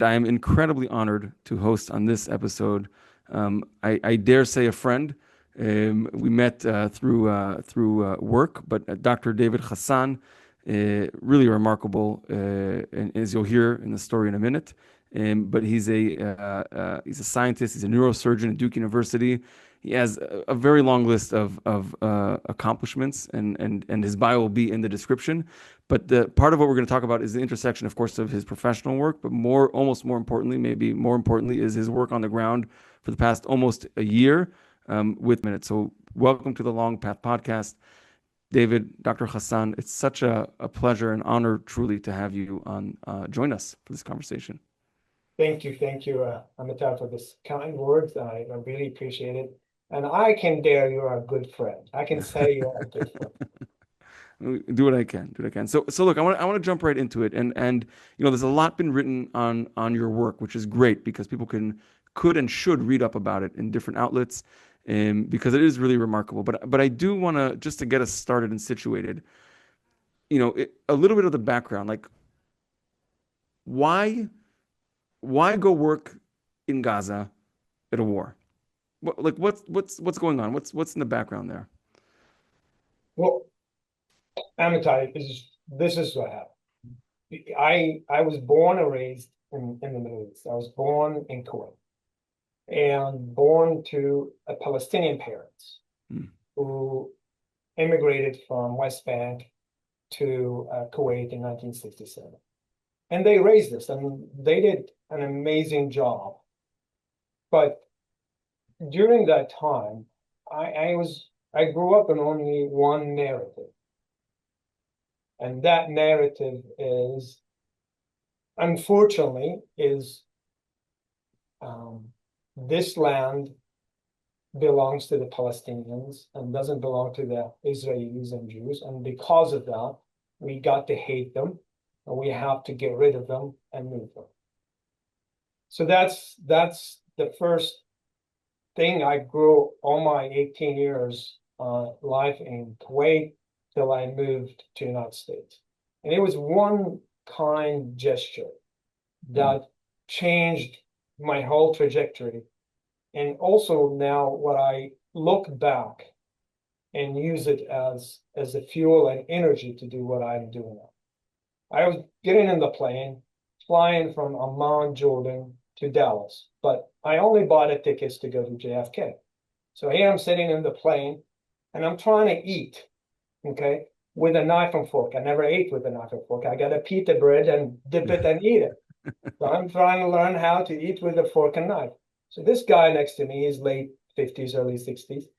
I am incredibly honored to host on this episode. I dare say a friend. We met through work, but Dr. David Hasan, really remarkable, and as you'll hear in the story in a minute. But he's a scientist. He's a neurosurgeon at Duke University. He has a very long list of accomplishments, and his bio will be in the description. But the part of what we're going to talk about is the intersection, of course, of his professional work, but almost more importantly, maybe more importantly, is his work on the ground for the past almost a year with Minute. So welcome to the Long Path Podcast. David, Dr. Hasan, it's such a pleasure and honor truly to have you on join us for this conversation. Thank you, Amitabh, for this kind words. I really appreciate it. And I can dare you're a good friend. I can say you're a good friend. Do what I can. Do what I can. So look, I want to jump right into it, and there's a lot been written on your work, which is great because people could and should read up about it in different outlets, because it is really remarkable. But I do want to, just to get us started and situated, a little bit of the background, like why go work in Gaza at a war? What's going on? What's in the background there? Well, Amitabh, this is what happened. I was born and raised in the Middle East. I was born in Kuwait and born to a Palestinian parents who immigrated from West Bank to Kuwait in 1967. And they raised us, and they did an amazing job. But during that time, I grew up in only one narrative. And that narrative is, unfortunately, this land belongs to the Palestinians and doesn't belong to the Israelis and Jews. And because of that, we got to hate them, and we have to get rid of them and move them. So that's the first thing. I grew all my 18 years life in Kuwait till I moved to the United States. And it was one kind gesture that changed my whole trajectory. And also now what I look back and use it as a fuel and energy to do what I'm doing now. I was getting in the plane, flying from Amman, Jordan to Dallas, but I only bought tickets to go to JFK. So here I'm sitting in the plane and I'm trying to eat, okay, with a knife and fork. I never ate with a knife and fork. I got a pita bread and dip it and eat it. So I'm trying to learn how to eat with a fork and knife. So this guy next to me is late 50s, early 60s.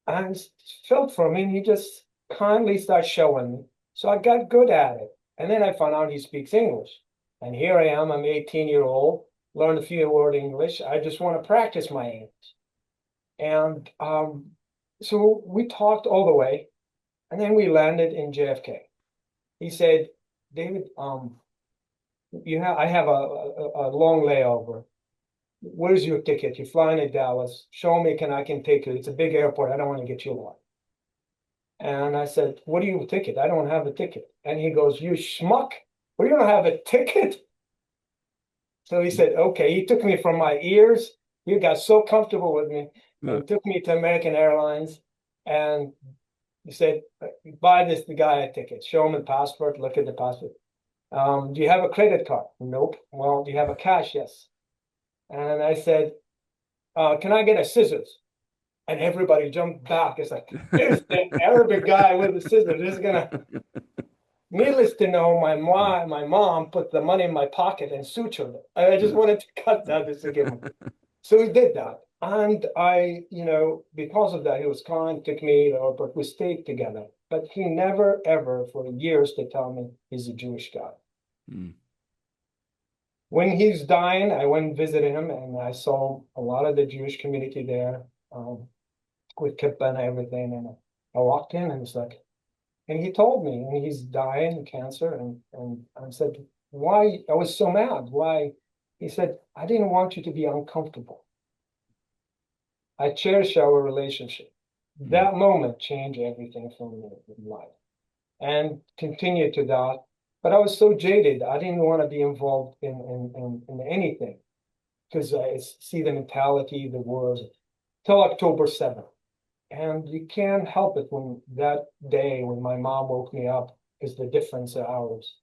And I felt for him, he just kindly started showing me. So I got good at it. And then I found out he speaks English. And here I am, I'm 18-year-old, learned a few words English. I just want to practice my English. And so we talked all the way, and then we landed in JFK. He said, David, I have a long layover. Where's your ticket? You're flying to Dallas. Show me, I can take you. It's a big airport. I don't want to get you lost. And I said, what do you ticket? I don't have a ticket. And he goes, you schmuck. Well, you don't have a ticket? So he said, okay. He took me from my ears. He got so comfortable with me. He took me to American Airlines. And he said, buy the guy a ticket. Show him the passport. Look at the passport. Do you have a credit card? Nope. Well, do you have a cash? Yes. And I said, can I get a scissors? And everybody jumped back. It's like, there's the Arabic guy with the scissors. This is gonna. Needless to know, my mom put the money in my pocket and sutured it. I just wanted to cut that just to give him. So he did that. And I, because of that, he was kind, took me to the airport. We stayed together. But he never, ever, for years, to tell me he's a Jewish guy. When he's dying, I went and visited him, and I saw a lot of the Jewish community there with kippah and everything. And I walked in, and it's like, and he told me, and he's dying of cancer. And I said, why? I was so mad. Why? He said, I didn't want you to be uncomfortable. I cherish our relationship. That moment changed everything for me in life, and continued to that. But I was so jaded. I didn't want to be involved in anything because I see the mentality, the wars till October 7th. And you can't help it when that day when my mom woke me up is the difference of hours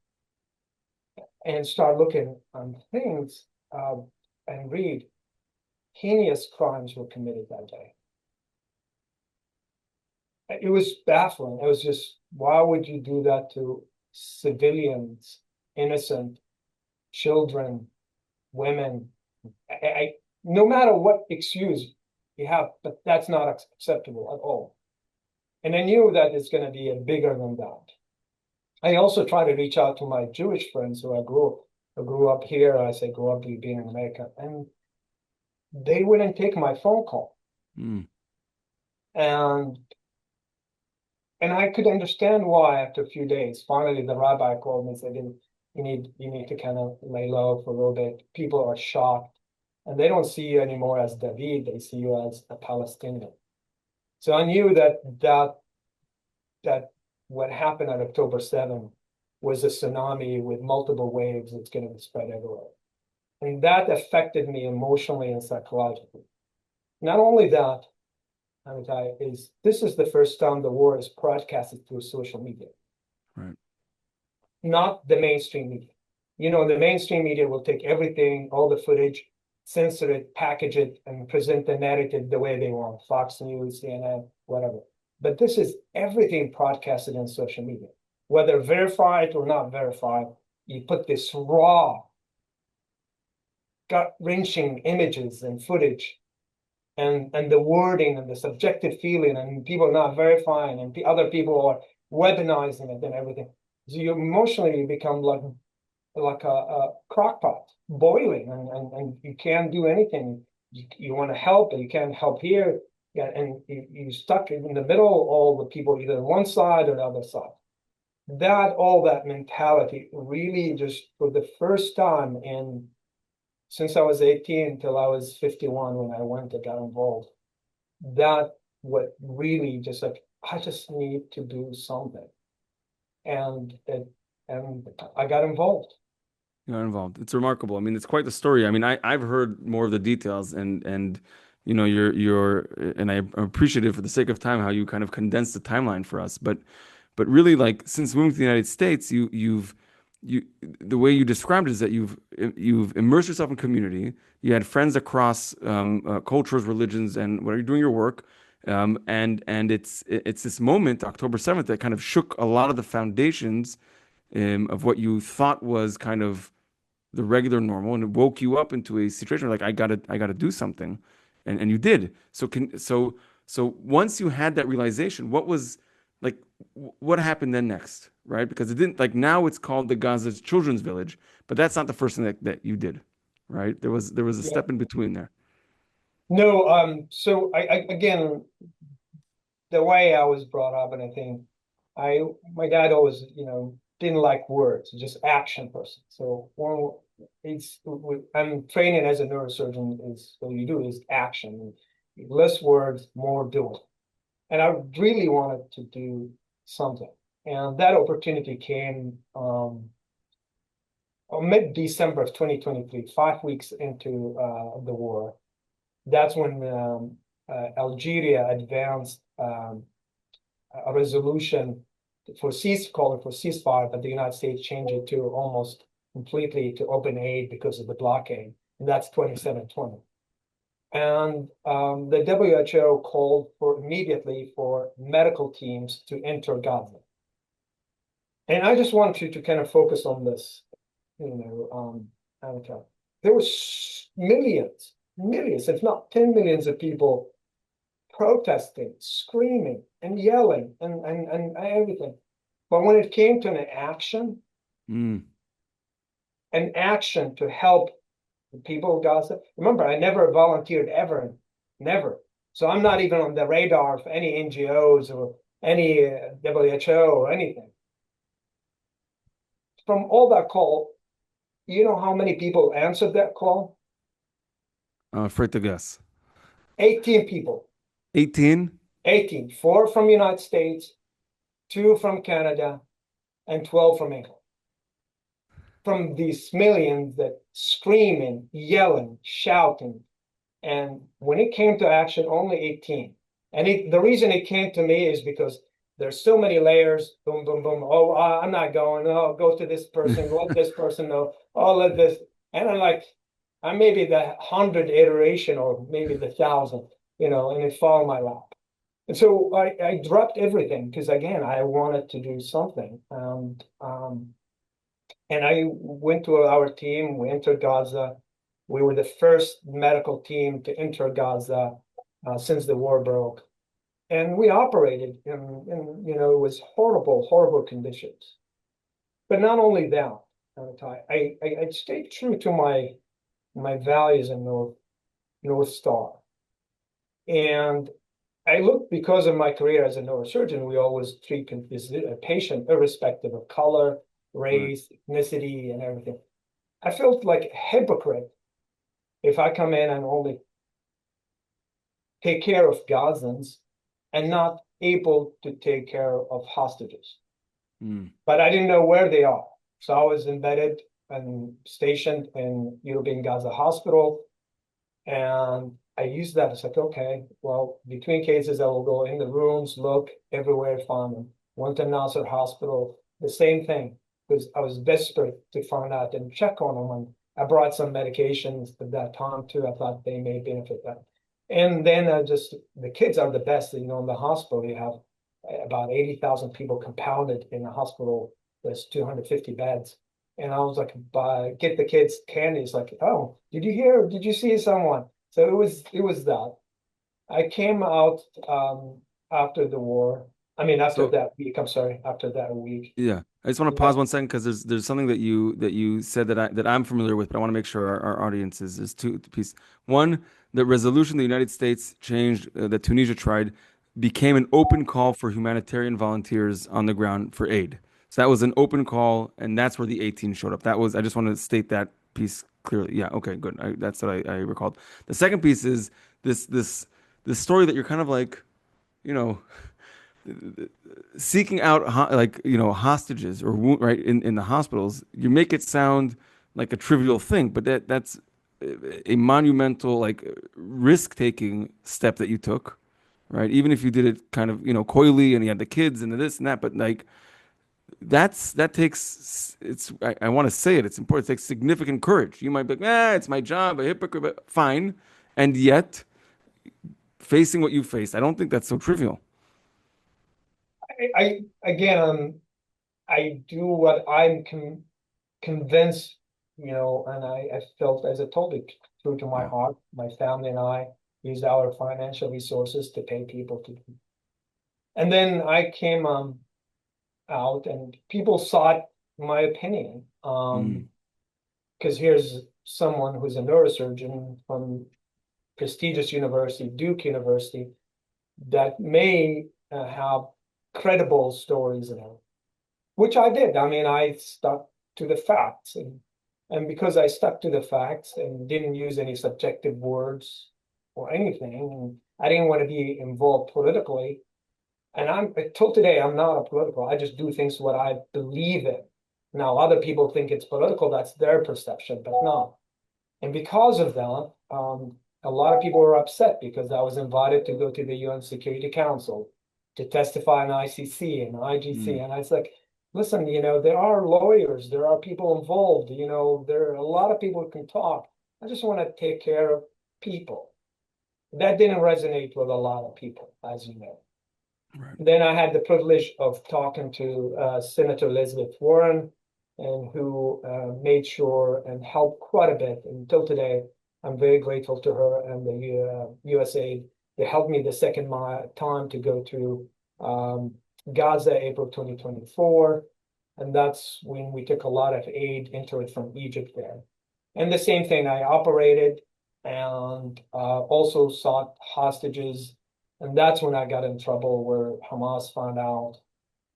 and start looking on things and read heinous crimes were committed that day. It was baffling. It was just, why would you do that to civilians, innocent children, women? No matter what excuse you have, but that's not acceptable at all. And I knew that it's going to be bigger than that. I also try to reach out to my Jewish friends who I grew up here. I say grew up being in America, and they wouldn't take my phone call. Mm. And I could understand why after a few days. Finally, the rabbi called me and said, you need to kind of lay low for a little bit. People are shocked. And they don't see you anymore as David, they see you as a Palestinian. So I knew that what happened on October 7th was a tsunami with multiple waves that's going to be spread everywhere. And that affected me emotionally and psychologically. Not only that, this is the first time the war is broadcasted through social media. Right. Not the mainstream media. You know, the mainstream media will take everything, all the footage, censor it, package it, and present the narrative the way they want. Fox News, CNN, whatever. But this is everything broadcasted on social media, whether verified or not verified. You put this raw, gut-wrenching images and footage, and the wording and the subjective feeling, and people not verifying, and other people are weaponizing it and everything. So you emotionally become like a crock pot boiling, and you can't do anything. You want to help, but you can't help here. Yeah, and you stuck in the middle, all the people either on one side or the other side. All that mentality really just for the first time since I was 18 till I was 51 when I went and got involved. That what really just like, I just need to do something. And I got involved. You got involved. It's remarkable. I mean, it's quite the story. I mean, I've heard more of the details, and you know, and I'm appreciative for the sake of time how you kind of condensed the timeline for us. But really, like since moving to the United States, you the way you described it is that you've immersed yourself in community. You had friends across cultures, religions, and when you're doing your work. And it's this moment, October 7th, that kind of shook a lot of the foundations of what you thought was kind of the regular normal, and it woke you up into a situation where, like, I gotta do something, and you did. So once you had that realization, what was like what happened then next, right? Because it didn't, like, now it's called the Gaza Children's Village, but that's not the first thing that you did, right? There was a Yeah. step in between there. No, so I again, the way I was brought up, and I think my dad always, didn't like words, just action person. So when I'm training as a neurosurgeon, is what you do is action, less words, more doing. And I really wanted to do something, and that opportunity came mid-December of 2023, 5 weeks into the war. That's when Algeria advanced a resolution calling for ceasefire, but the United States changed it to almost completely to open aid because of the blockade, and that's 2720. And the WHO called for immediately for medical teams to enter Gaza. And I just wanted to kind of focus on this, Annika. There was millions, if not 10 millions of people protesting, screaming, and yelling, and everything. But when it came to Mm. an action to help the people of Gaza, remember, I never volunteered ever, never. So I'm not even on the radar of any NGOs or any WHO or anything. From all that call, you know how many people answered that call? I'm afraid to guess. 18 people. 18? 18. 4 from the United States, 2 from Canada, and 12 from England. from these millions that screaming, yelling, shouting. And when it came to action, only 18. And the reason it came to me is because there's so many layers. Boom, boom, boom. Oh, I'm not going. Oh, go to this person. Let this person know. Oh, let this. And I'm like, I'm maybe the 100 iteration or maybe the 1,000, and it fall in my lap. And so I dropped everything because again, I wanted to do something. And I went to our team. We entered Gaza. We were the first medical team to enter Gaza since the war broke. And we operated it was horrible, horrible conditions. But not only that, I stayed true to my values in North Star. And I look because of my career as a neurosurgeon, we always treat a patient irrespective of color, Right. race, ethnicity, and everything. I felt like a hypocrite if I come in and only take care of Gazans and not able to take care of hostages. Mm. But I didn't know where they are. So I was embedded and stationed in European Gaza Hospital. And I used that. It's like, okay, well, between cases, I will go in the rooms, look everywhere, find them. Went to Nasser Hospital, the same thing, because I was desperate to find out and check on them. And I brought some medications at that time too. I thought they may benefit them. And then the kids are the best. In the hospital, you have about 80,000 people compounded in a hospital. There's 250 beds. And I was like, get the kids candy. It's like, oh, did you hear? Did you see someone? So it was that. I came out after the war. I mean, after So that week. I'm sorry, after that week. yeah, I just want to Yeah. pause 1 second because there's something that you said that I'm familiar with, but I want to make sure our audience is two piece. One, the resolution the United States changed that Tunisia tried became an open call for humanitarian volunteers on the ground for aid. So that was an open call, and that's where the 18 showed up. That was I just want to state that piece clearly. Yeah, okay, good. That's what I recalled. The second piece is this story that you're kind of like, you know seeking out hostages or right in the hospitals. You make it sound like a trivial thing, but that's a monumental like risk-taking step that you took, right? Even if you did it kind of coyly and you had the kids and the this and that, but like that takes I want to say it's important. It takes significant courage. You might be like, it's my job, a hypocrite, but fine, and yet facing what you faced, I don't think that's so trivial. I again, I do what I'm convinced, and I felt, as I told it, true to my Yeah. heart. My family and I used our financial resources to pay people to. And then I came out, and people sought my opinion. Mm. Because here's someone who's a neurosurgeon from prestigious university, Duke University, that may have credible stories in it, which I did. I mean, I stuck to the facts, and because I stuck to the facts and didn't use any subjective words or anything, and I didn't want to be involved politically. And till today, I'm not a political. I just do things what I believe in. Now, other people think it's political. That's their perception, but no. And because of that, a lot of people were upset because I was invited to go to the UN Security Council to testify in ICC and IGC. Mm. And I was like, listen, there are lawyers, there are people involved, there are a lot of people who can talk. I just want to take care of people. That didn't resonate with a lot of people, as you know. Right. Then I had the privilege of talking to Senator Elizabeth Warren, and who made sure and helped quite a bit. Until today, I'm very grateful to her and the USAID. They helped me the second time to go to Gaza, April 2024. And that's when we took a lot of aid into it from Egypt there. And the same thing, I operated and also sought hostages. And that's when I got in trouble where Hamas found out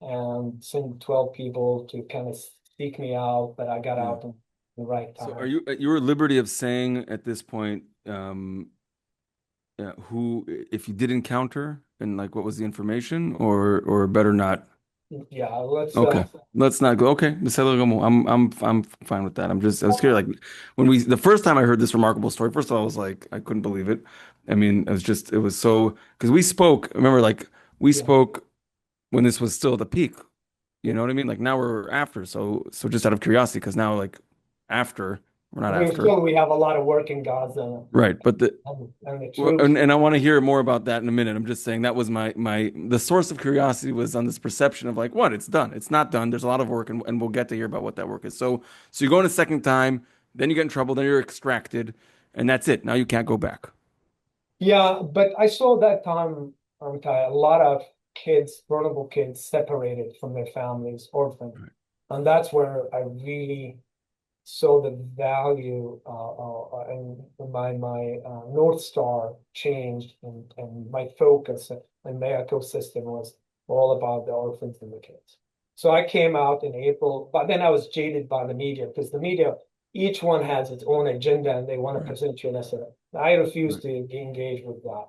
and sent 12 people to kind of seek me out, but I got Yeah. out in the right So are time. you at your liberty of saying at this point, who, if you did encounter and like what was the information or better not? Yeah, let's Okay. Let's not go. Okay. בסדר גמור. I'm fine with that. I was scared. Like the first time I heard this remarkable story, first of all, I was like, I couldn't believe it. I mean, it was so, because we spoke, remember, like we yeah. spoke when this was still the peak. You Yeah. know what I mean? Like now we're after. So just out of curiosity, because now like after, we're not I mean, after. still we have a lot of work in Gaza Right. But and the troops. and I want to hear more about that in a minute. I'm just saying that was the source of curiosity was on this perception of like, what? It's done. It's not done. There's a lot of work, and we'll get to hear about what that work is. So you go in a second time, then you get in trouble, then you're extracted, and that's it. Now you can't go back. Yeah, but I saw that time, a lot of kids, vulnerable kids, separated from their families, orphaned, Right. and that's where I really saw the value, and my North Star changed, and my focus and my ecosystem was all about the orphans and the kids. So I came out in April, but then I was jaded by the media because the media, each one has its own agenda and they want to Right. present you as a. I refuse Right. to engage with that.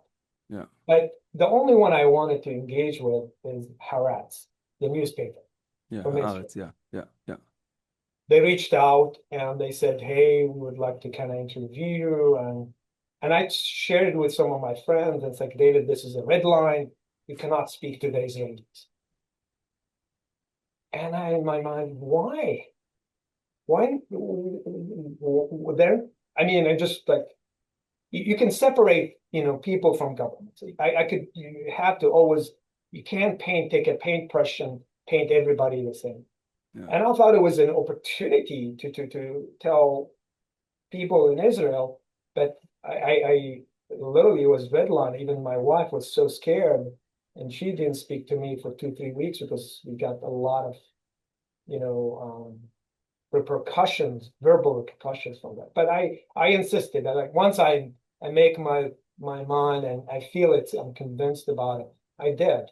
Yeah. But the only one I wanted to engage with is Haaretz, the newspaper Yeah. from Oh, Israel. that's yeah. Yeah. Yeah. They reached out and they said, "Hey, we would like to kind of interview you." And I shared it with some of my friends. It's like, David, this is a red line. You cannot speak to the Israelis. And I, in my mind, why? Why? There? I mean, I just like you can separate, people from governments. You have to always, you can't take a paintbrush and paint everybody the same. Yeah. And I thought it was an opportunity to tell people in Israel, but I literally was redlined. Even my wife was so scared, and she didn't speak to me for 2, 3 weeks because we got a lot of, you know, repercussions, verbal repercussions from that. But I insisted that like once I make my mind and I feel it, I'm convinced about it. I did,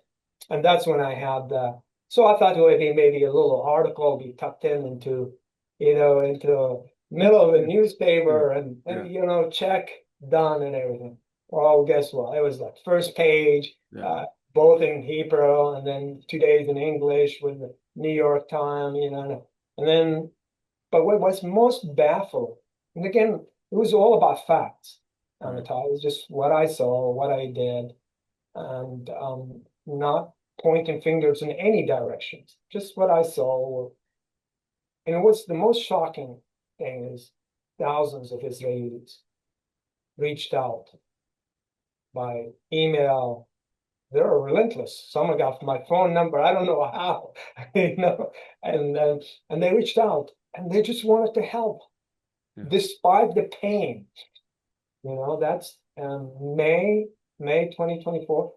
and that's when I had the. So I thought it would be maybe a little article be tucked in into middle of the Yeah. newspaper and Yeah. check done and everything. Well, guess what? It was like first page, Yeah. both in Hebrew and then 2 days in English with the New York Times, and then but what was most baffling, and again, it was all about facts. Right. It was just what I saw, what I did, and not pointing fingers in any directions, just what I saw. And what's the most shocking thing is thousands of Israelis reached out by email. They're relentless. Someone got my phone number. I don't know how, and and they reached out and they just wanted to help Yeah. despite the pain. That's May 2024.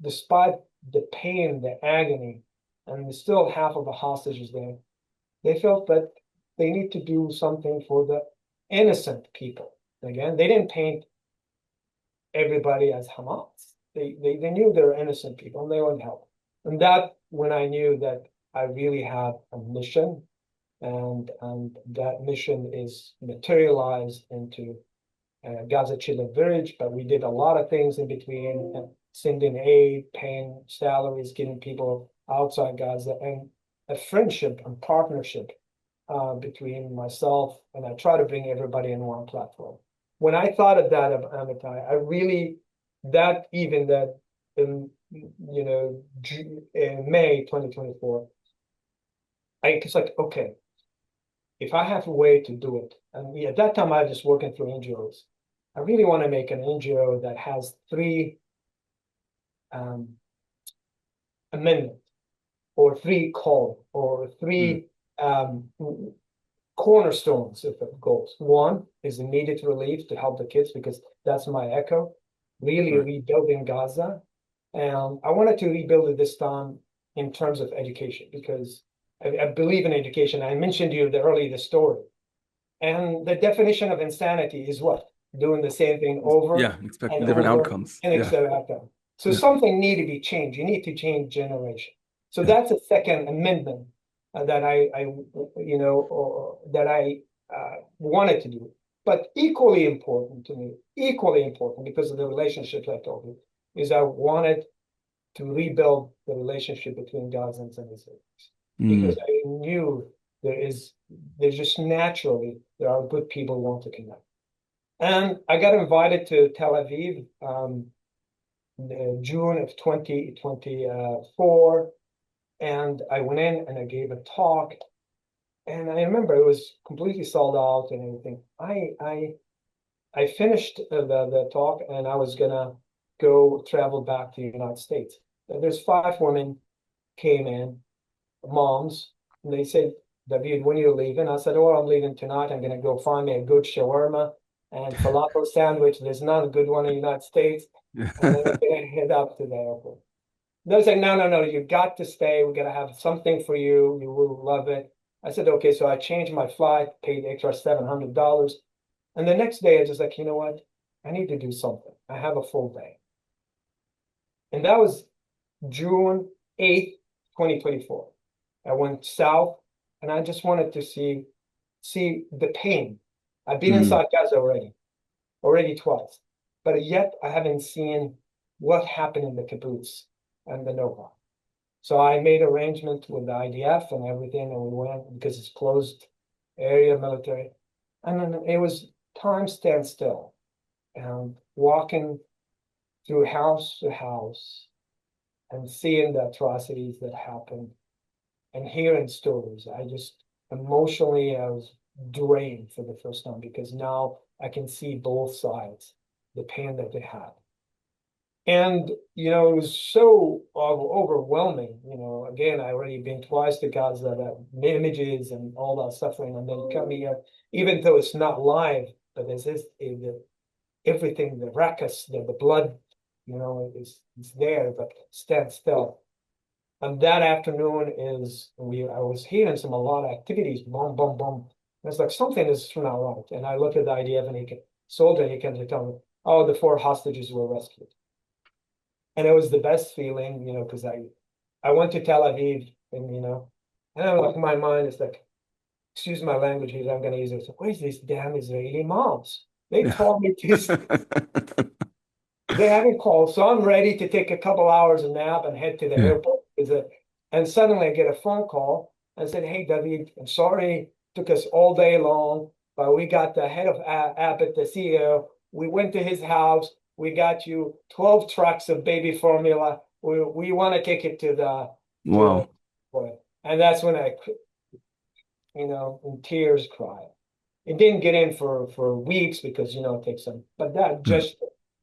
Despite the pain, the agony, and still half of the hostages there, they felt that they need to do something for the innocent people. Again, they didn't paint everybody as Hamas. They knew they were innocent people and they wanted help. And that when I knew that I really had a mission, and that mission is materialized into Gaza Children Village, but we did a lot of things in between, sending aid, paying salaries, getting people outside Gaza, and a friendship and partnership between myself, and I try to bring everybody in one platform. When I thought of that of Amitai, I really that even that in in May 2024, I was like, okay, if I have a way to do it, and at that time I was just working through NGOs, I really want to make an NGO that has three amendments or three call or Mm. three um, cornerstones of the goals. One is immediate relief to help the kids because that's my echo, really Right. rebuilding Gaza. And I wanted to rebuild it this time in terms of education because I believe in education. I mentioned to you the story. And the definition of insanity is what? Doing the same thing over Yeah. Expect and different over outcomes. and Yeah. etc. So Yeah. something need to be changed. You need to change generation. So Yeah. that's a second amendment that that I wanted to do. But equally important to me, equally important because of the relationships I told you, is I wanted to rebuild the relationship between Gazans and Israelis because Mm. I knew there's just naturally there are good people who want to connect. And I got invited to Tel Aviv June of 2024, and I went in and I gave a talk, and I remember it was completely sold out and everything. I finished the talk, and I was gonna go travel back to the United States. There's five women came in, moms, and they said, David, when are you leaving? I said, oh, I'm leaving tonight. I'm gonna go find me a good shawarma and falafel sandwich. There's not a good one in the United States. And then I'm gonna head up to the airport. They was like, no, no, no, you got to stay. We gotta have something for you. You will love it. I said, okay. So I changed my flight, paid extra $700. And the next day I just like, you know what? I need to do something. I have a full day. And that was June 8th, 2024. I went south and I just wanted to see the pain. I've been Mm. inside Gaza already twice, but yet I haven't seen what happened in the kibbutz and the Nova. So I made arrangement with the IDF and everything, and we went because it's closed area military. And then it was time stand still and walking through house to house and seeing the atrocities that happened and hearing stories. I just emotionally, I was drained for the first time because now I can see both sides, the pain that they had. And, it was so overwhelming. Again, I already been twice to Gaza, the images and all that suffering. And then coming here, even though it's not live, but there's everything, the ruckus, the blood, is there, but stand still. And that afternoon I was hearing a lot of activities, boom, boom, boom. And it's like something is not right. And I look at the IDF and soldier, he comes to tell me, oh, the four hostages were rescued. And it was the best feeling, because I went to Tel Aviv and and I'm like my mind is like, excuse my language here, I'm gonna use it. So, where's these damn Israeli moms? They Yeah. told me this, they haven't called, so I'm ready to take a couple hours of nap and head to the Yeah. airport. And suddenly I get a phone call and said, hey, David, I'm sorry, it took us all day long, but we got the head of Abbott, the CEO. We went to his house. We got you 12 trucks of baby formula. We want to take it to Wow. and that's when I, in tears cried. It didn't get in for weeks because it takes some, but that Yeah. just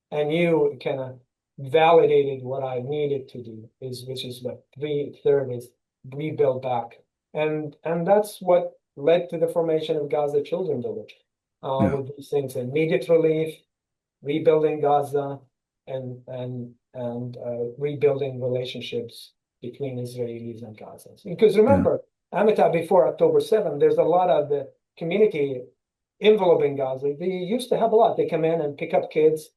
and you kind of validated what I needed to do which is what third is rebuild back. And that's what led to the formation of Gaza Children Village, Yeah. with these things: immediate relief, rebuilding Gaza, and rebuilding relationships between Israelis and Gazans. Because Yeah. remember, Amitab, before October 7th, there's a lot of the community enveloping Gaza. They used to have a lot. They come in and pick up kids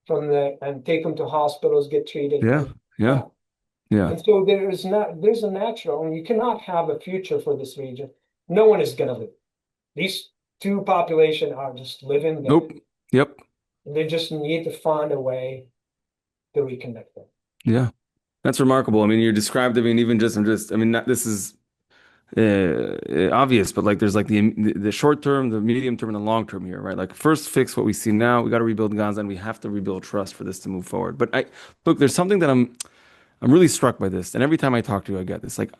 and take them to hospitals, get treated, Yeah. and Yeah. yeah. Yeah. And so there's a natural, and you cannot have a future for this region. No one is going to live. These two population are just living there. Nope. Yep. They just need to find a way to reconnect them. Yeah. That's remarkable. I mean, you described, I mean, even just, I mean, not, this is obvious, but like there's like the short term, the medium term, and the long term here, right? Like first fix what we see now. We got to rebuild Gaza, and we have to rebuild trust for this to move forward. But look, there's something that I'm really struck by this, and every time I talk to you, I get this. Like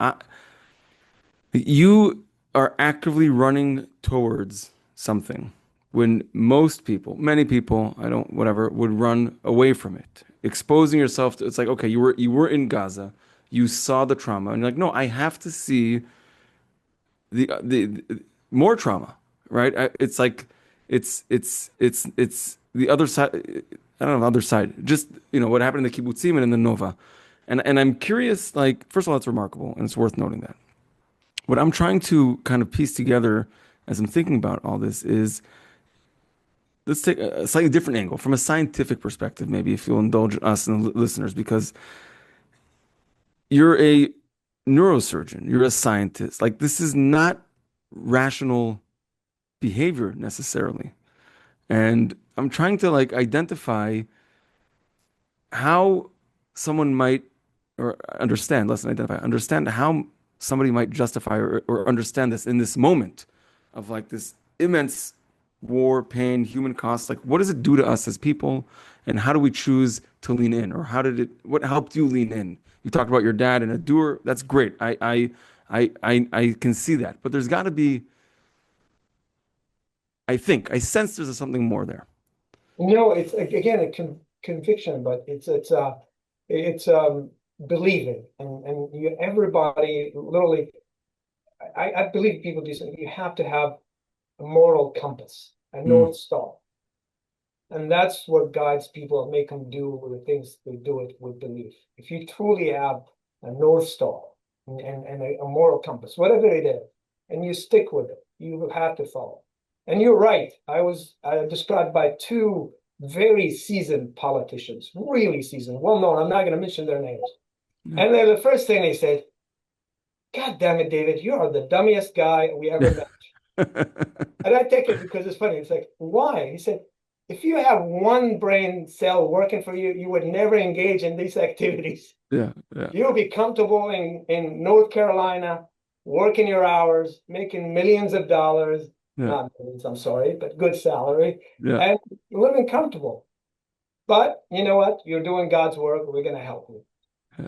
you are actively running towards something when most people, many people, I don't, whatever, would run away from it. Exposing yourself to, it's like, okay, you were in Gaza, you saw the trauma, and you're like, no, I have to see the more trauma, right? It's like it's the other side. I don't know, other side. Just what happened in the kibbutzim and in the Nova, and I'm curious. Like, first of all, it's remarkable, and it's worth noting that. What I'm trying to kind of piece together as I'm thinking about all this is let's take a slightly different angle from a scientific perspective, maybe if you'll indulge us and the listeners, because you're a neurosurgeon, you're a scientist. Like, this is not rational behavior necessarily. And I'm trying to like identify how someone might or understand, less than identify, understand how somebody might justify or understand this in this moment of like this immense war, pain, human cost. Like, what does it do to us as people? And how do we choose to lean in? Or what helped you lean in? You talked about your dad and a doer. That's great. I can see that. But there's got to be, I sense there's something more there. It's again a conviction, but it's believing, and everybody literally. I believe people do something. You have to have a moral compass, a Mm, North Star. And that's what guides people, make them do the things they do it with belief. If you truly have a North Star and a moral compass, whatever it is, and you stick with it, you will have to follow. And you're right. I was described by two very seasoned politicians, really seasoned, well known. I'm not going to mention their names. yeah. And then the first thing they said, God damn it, David, you are the dummiest guy we ever met. And I take it because it's funny. It's like, why? He said, if you have one brain cell working for you, you would never engage in these activities. Yeah, yeah, You'll be comfortable in North Carolina, working your hours, making millions of dollars, yeah, not millions, I'm sorry, but good salary, yeah, and living comfortable. But you know what? You're doing God's work. We're going to help you. yeah.